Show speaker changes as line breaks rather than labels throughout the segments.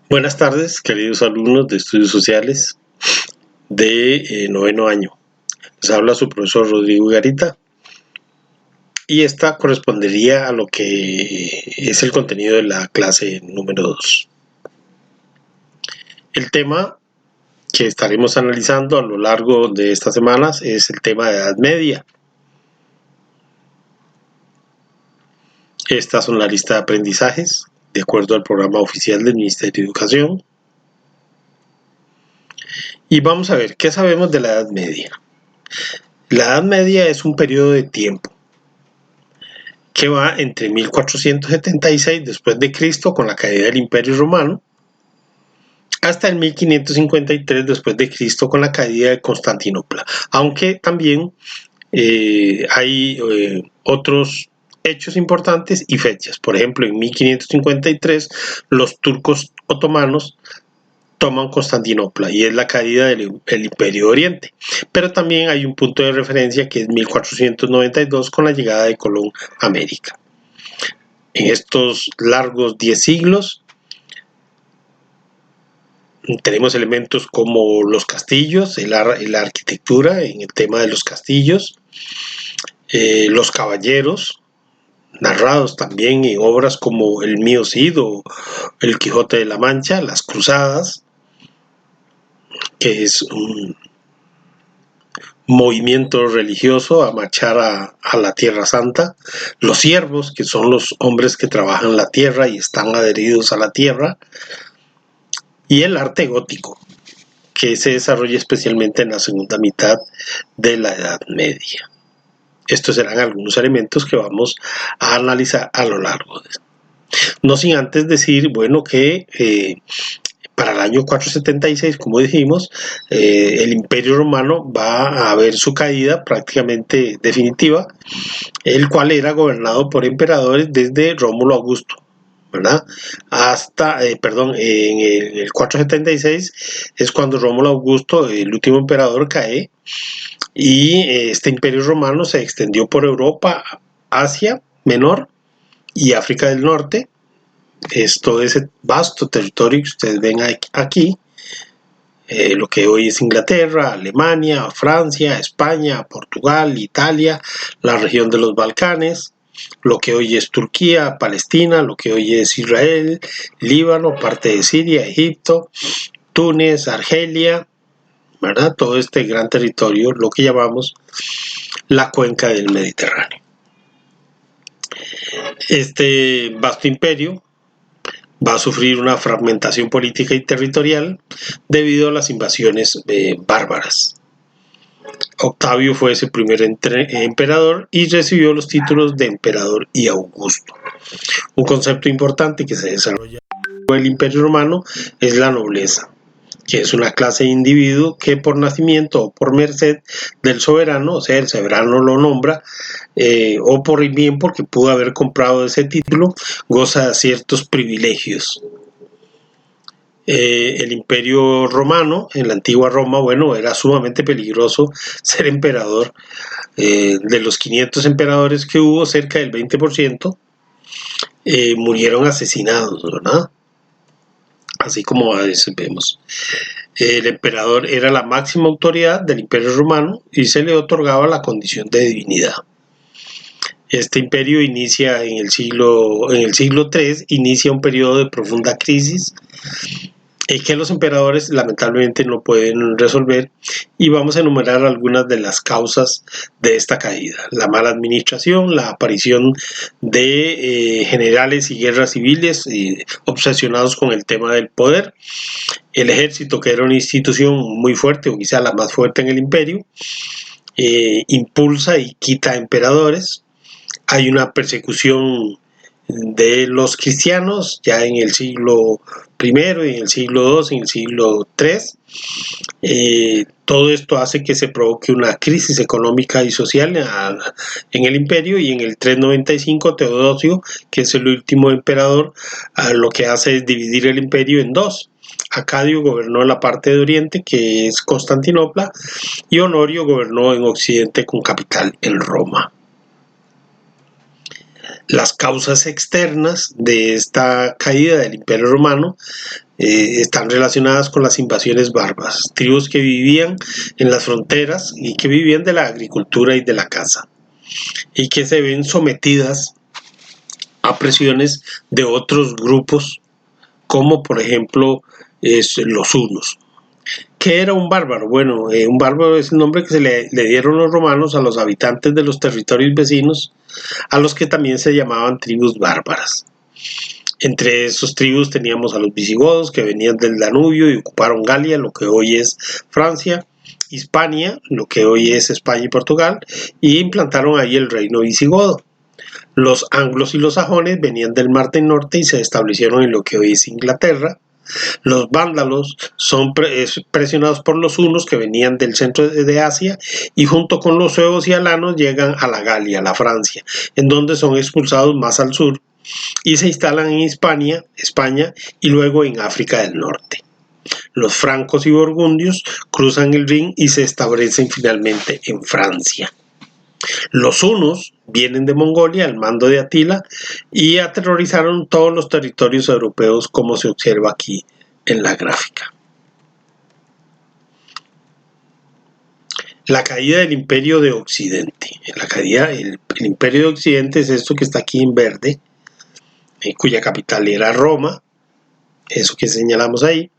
Buenas tardes, queridos alumnos de Estudios Sociales de noveno año. Les habla su profesor Rodrigo Garita y esta correspondería a lo que es el contenido de la clase número 2. El tema que estaremos analizando a lo largo de estas semanas es el tema de Edad Media. Estas son la lista de aprendizajes de acuerdo al programa oficial del Ministerio de Educación. Y vamos a ver, ¿qué sabemos de la Edad Media? La Edad Media es un periodo de tiempo que va entre 1476 después de Cristo con la caída del Imperio Romano hasta el 1553 después de Cristo con la caída de Constantinopla, aunque también hay otros hechos importantes y fechas. Por ejemplo, en 1553 los turcos otomanos toman Constantinopla y es la caída del Imperio de Oriente. Pero también hay un punto de referencia que es 1492 con la llegada de Colón a América. En estos largos 10 siglos tenemos elementos como los castillos, la arquitectura en el tema de los castillos, los caballeros, narrados también en obras como El Mío Cid o El Quijote de la Mancha, las cruzadas, que es un movimiento religioso a marchar a la Tierra Santa, los siervos, que son los hombres que trabajan la tierra y están adheridos a la tierra, y el arte gótico, que se desarrolla especialmente en la segunda mitad de la Edad Media. Estos serán algunos elementos que vamos a analizar a lo largo de esto. No sin antes decir, bueno, que para el año 476, como dijimos, el Imperio Romano va a ver su caída prácticamente definitiva, el cual era gobernado por emperadores desde Rómulo Augusto, ¿verdad? Hasta, en el 476 es cuando Rómulo Augusto, el último emperador, cae y este Imperio Romano se extendió por Europa, Asia Menor y África del Norte. Es todo ese vasto territorio que ustedes ven aquí, lo que hoy es Inglaterra, Alemania, Francia, España, Portugal, Italia, la región de los Balcanes, lo que hoy es Turquía, Palestina, lo que hoy es Israel, Líbano, parte de Siria, Egipto, Túnez, Argelia, ¿verdad? Todo este gran territorio, lo que llamamos la cuenca del Mediterráneo. Este vasto imperio va a sufrir una fragmentación política y territorial debido a las invasiones bárbaras. Octavio fue ese primer emperador y recibió los títulos de emperador y Augusto. Un concepto importante que se desarrolla en el Imperio Romano es la nobleza, que es una clase de individuo que por nacimiento o por merced del soberano, o sea, el soberano lo nombra, o por bien porque pudo haber comprado ese título, goza de ciertos privilegios. El Imperio Romano, en la antigua Roma, bueno, era sumamente peligroso ser emperador. De los 500 emperadores que hubo, cerca del 20% murieron asesinados, ¿verdad? Así como a veces vemos. El emperador era la máxima autoridad del Imperio Romano y se le otorgaba la condición de divinidad. Este imperio inicia en el siglo III, inicia un periodo de profunda crisis que los emperadores lamentablemente no pueden resolver, y vamos a enumerar algunas de las causas de esta caída: la mala administración, la aparición de generales y guerras civiles obsesionados con el tema del poder, el ejército, que era una institución muy fuerte o quizá la más fuerte en el imperio, impulsa y quita emperadores. Hay una persecución de los cristianos ya en el siglo I, en el siglo II, en el siglo III. Todo esto hace que se provoque una crisis económica y social en el imperio, y en el 395 Teodosio, que es el último emperador, lo que hace es dividir el imperio en dos. Acadio gobernó la parte de Oriente, que es Constantinopla, y Honorio gobernó en Occidente con capital en Roma. Las causas externas de esta caída del Imperio Romano están relacionadas con las invasiones bárbaras, tribus que vivían en las fronteras y que vivían de la agricultura y de la caza, y que se ven sometidas a presiones de otros grupos, como por ejemplo los hunos. ¿Qué era un bárbaro? Bueno, un bárbaro es el nombre que se le dieron los romanos a los habitantes de los territorios vecinos, a los que también se llamaban tribus bárbaras. Entre esos tribus teníamos a los visigodos, que venían del Danubio y ocuparon Galia, lo que hoy es Francia, Hispania, lo que hoy es España y Portugal, y implantaron ahí el reino visigodo. Los anglos y los sajones venían del Mar del Norte y se establecieron en lo que hoy es Inglaterra. Los vándalos son presionados por los hunos, que venían del centro de Asia, y junto con los suevos y alanos llegan a la Galia, la Francia, en donde son expulsados más al sur y se instalan en Hispania, España, y luego en África del Norte. Los francos y burgundios cruzan el Rin y se establecen finalmente en Francia. Los hunos vienen de Mongolia al mando de Atila y aterrorizaron todos los territorios europeos, como se observa aquí en la gráfica. La caída del Imperio de Occidente. El Imperio de Occidente es esto que está aquí en verde, cuya capital era Roma, eso que señalamos ahí.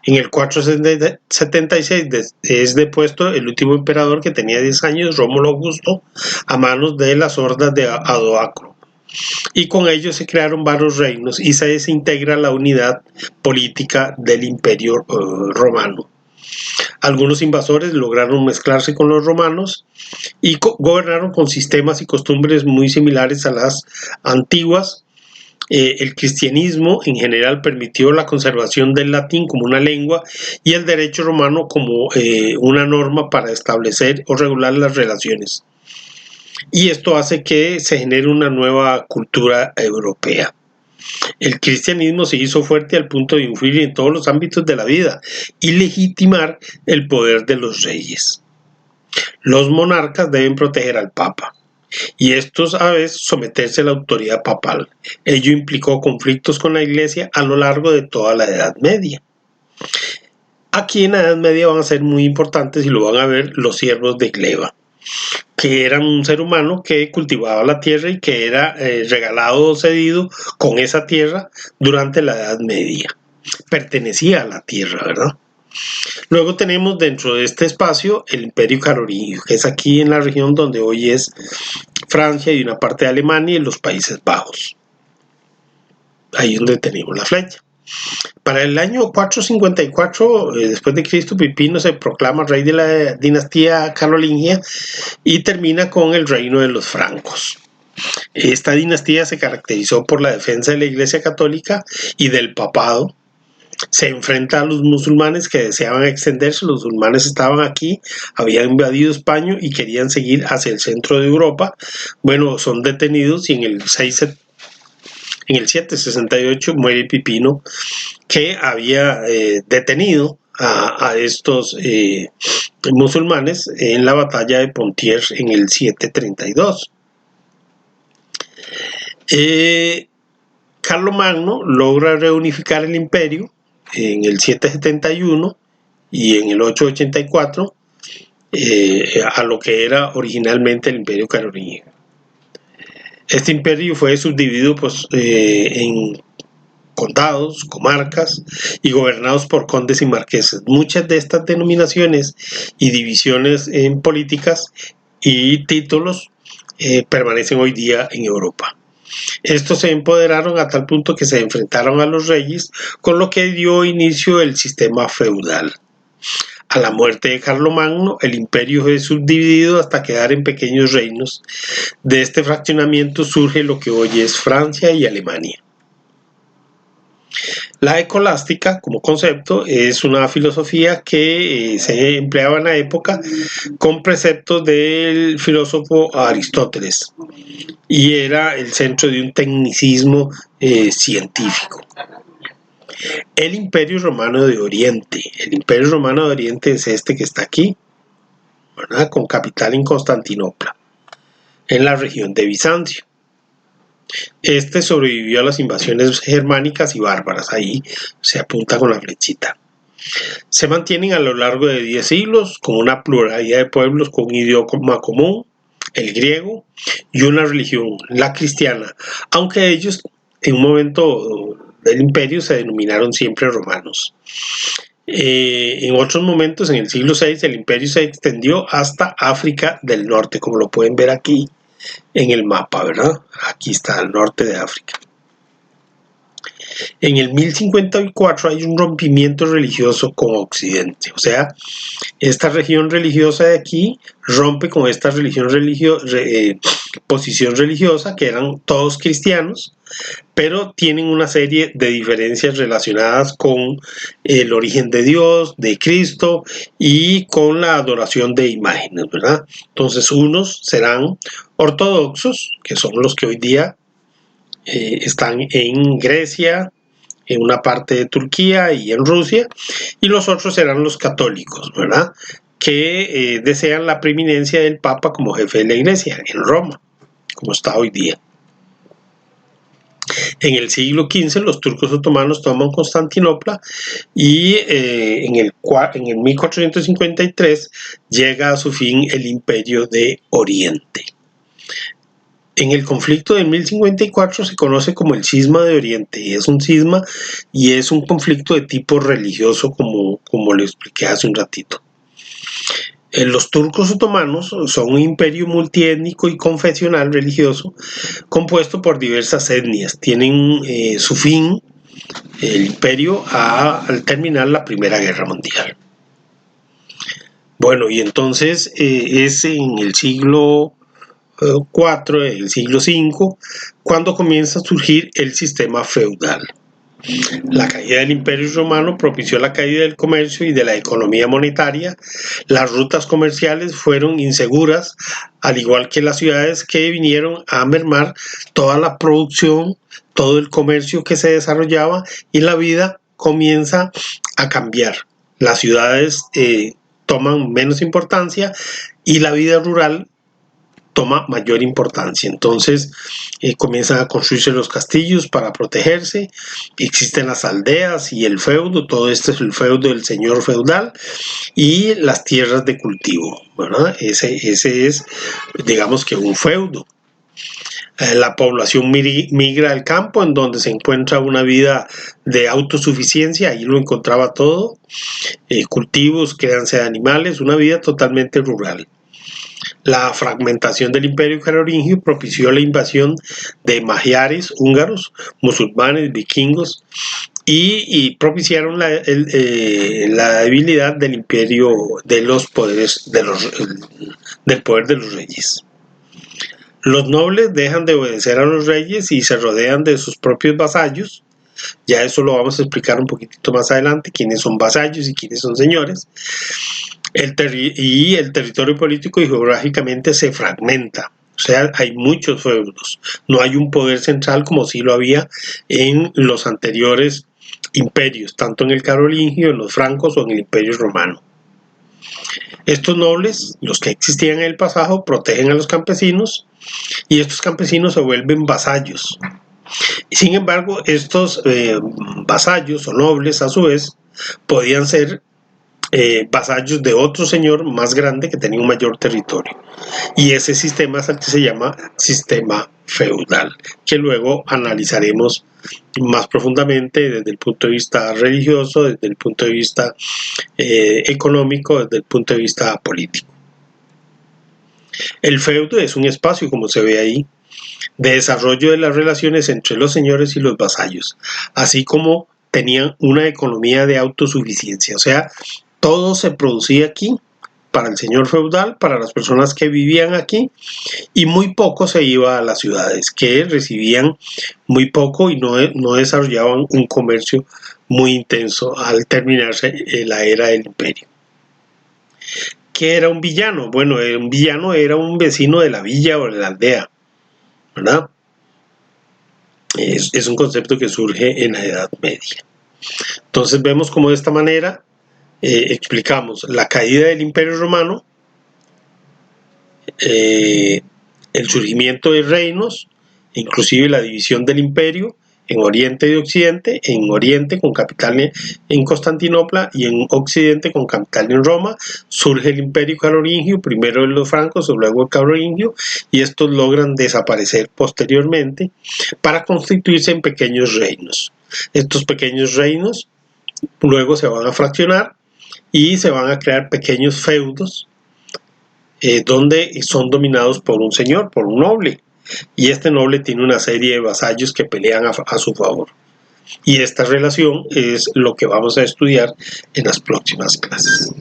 En el 476 es depuesto el último emperador, que tenía 10 años, Rómulo Augusto, a manos de las hordas de Odoacro. Y con ellos se crearon varios reinos y se desintegra la unidad política del Imperio romano. Algunos invasores lograron mezclarse con los romanos y gobernaron con sistemas y costumbres muy similares a las antiguas. El cristianismo en general permitió la conservación del latín como una lengua y el derecho romano como una norma para establecer o regular las relaciones. Y esto hace que se genere una nueva cultura europea. El cristianismo se hizo fuerte al punto de influir en todos los ámbitos de la vida y legitimar el poder de los reyes. Los monarcas deben proteger al papa, y estos a veces someterse a la autoridad papal. Ello implicó conflictos con la Iglesia a lo largo de toda la Edad Media. Aquí en la Edad Media van a ser muy importantes, y lo van a ver, los siervos de Gleba, que eran un ser humano que cultivaba la tierra y que era regalado o cedido con esa tierra durante la Edad Media. Pertenecía a la tierra, ¿verdad? Luego tenemos dentro de este espacio el Imperio Carolingio, que es aquí en la región donde hoy es Francia y una parte de Alemania y los Países Bajos. Ahí es donde tenemos la flecha. Para el año 454 después de Cristo, Pipino se proclama rey de la dinastía carolingia y termina con el reino de los francos. Esta dinastía se caracterizó por la defensa de la Iglesia Católica y del papado. Se enfrenta a los musulmanes que deseaban extenderse. Los musulmanes estaban aquí, habían invadido España y querían seguir hacia el centro de Europa. Bueno, son detenidos y en el 768 muere Pipino, que había detenido a estos musulmanes en la batalla de Poitiers en el 732. Carlomagno logra reunificar el imperio en el 771 y en el 884 a lo que era originalmente el Imperio Carolingio. Este imperio fue subdividido en condados, comarcas y gobernados por condes y marqueses. Muchas de estas denominaciones y divisiones en políticas y títulos permanecen hoy día en Europa. Estos se empoderaron a tal punto que se enfrentaron a los reyes, con lo que dio inicio el sistema feudal. A la muerte de Carlomagno, el imperio fue subdividido hasta quedar en pequeños reinos. De este fraccionamiento surge lo que hoy es Francia y Alemania. La escolástica, como concepto, es una filosofía que se empleaba en la época con preceptos del filósofo Aristóteles y era el centro de un tecnicismo científico. El Imperio Romano de Oriente. El Imperio Romano de Oriente es este que está aquí, ¿verdad? Con capital en Constantinopla, en la región de Bizancio. Este sobrevivió a las invasiones germánicas y bárbaras. Ahí se apunta con la flechita. Se mantienen a lo largo de 10 siglos con una pluralidad de pueblos con un idioma común, el griego, y una religión, la cristiana, aunque ellos en un momento del imperio se denominaron siempre romanos. En otros momentos, en el siglo VI, el imperio se extendió hasta África del Norte, como lo pueden ver aquí en el mapa, ¿verdad? Aquí está el norte de África. En el 1054 hay un rompimiento religioso con Occidente, o sea, esta región religiosa de aquí rompe con esta posición religiosa, que eran todos cristianos, pero tienen una serie de diferencias relacionadas con el origen de Dios, de Cristo y con la adoración de imágenes, ¿verdad? Entonces unos serán ortodoxos, que son los que hoy día están en Grecia, en una parte de Turquía y en Rusia, y los otros serán los católicos, ¿verdad? Que desean la preeminencia del Papa como jefe de la Iglesia en Roma, como está hoy día. En el siglo XV los turcos otomanos toman Constantinopla y en el 1453 llega a su fin el Imperio de Oriente. En el conflicto de 1054 se conoce como el cisma de Oriente. Es un cisma y es un conflicto de tipo religioso, como le expliqué hace un ratito. Los turcos otomanos son un imperio multiétnico y confesional religioso compuesto por diversas etnias. Tienen su fin, el imperio, al terminar la Primera Guerra Mundial. Bueno, y entonces es en el siglo IV, el siglo V, cuando comienza a surgir el sistema feudal. La caída del Imperio Romano propició la caída del comercio y de la economía monetaria. Las rutas comerciales fueron inseguras, al igual que las ciudades, que vinieron a mermar toda la producción, todo el comercio que se desarrollaba, y la vida comienza a cambiar. Las ciudades toman menos importancia y la vida rural toma mayor importancia. Entonces comienzan a construirse los castillos para protegerse, existen las aldeas y el feudo. Todo esto es el feudo del señor feudal, y las tierras de cultivo, ¿verdad? Ese es, digamos, que un feudo. La población migra al campo, en donde se encuentra una vida de autosuficiencia. Ahí lo encontraba todo, cultivos, crianza de animales, una vida totalmente rural. La fragmentación del Imperio carolingio propició la invasión de magiares, húngaros, musulmanes, vikingos, y propiciaron la debilidad del imperio, de los poderes, del poder de los reyes. Los nobles dejan de obedecer a los reyes y se rodean de sus propios vasallos. Ya eso lo vamos a explicar un poquitito más adelante, quiénes son vasallos y quiénes son señores. El territorio político y geográficamente se fragmenta, o sea, hay muchos feudos, no hay un poder central como sí lo había en los anteriores imperios, tanto en el carolingio, en los francos o en el imperio romano. Estos nobles, los que existían en el pasado, protegen a los campesinos, y estos campesinos se vuelven vasallos. Sin embargo, estos vasallos o nobles, a su vez, podían ser vasallos de otro señor más grande que tenía un mayor territorio, y ese sistema es el que se llama sistema feudal, que luego analizaremos más profundamente desde el punto de vista religioso, desde el punto de vista económico, desde el punto de vista político. El feudo es un espacio, como se ve ahí, de desarrollo de las relaciones entre los señores y los vasallos, así como tenían una economía de autosuficiencia, o sea, todo se producía aquí para el señor feudal, para las personas que vivían aquí, y muy poco se iba a las ciudades, que recibían muy poco y no desarrollaban un comercio muy intenso al terminarse la era del imperio. ¿Qué era un villano? Bueno, un villano era un vecino de la villa o de la aldea, ¿verdad? Es un concepto que surge en la Edad Media. Entonces vemos cómo de esta manera explicamos la caída del Imperio Romano, el surgimiento de reinos inclusive la división del imperio en Oriente y Occidente, en Oriente con capital en Constantinopla y en Occidente con capital en Roma. Surge el imperio carolingio, primero de los francos, luego el carolingio, y estos logran desaparecer posteriormente para constituirse en pequeños reinos. Estos pequeños reinos luego se van a fraccionar y se van a crear pequeños feudos donde son dominados por un señor, por un noble. Y este noble tiene una serie de vasallos que pelean a su favor. Y esta relación es lo que vamos a estudiar en las próximas clases.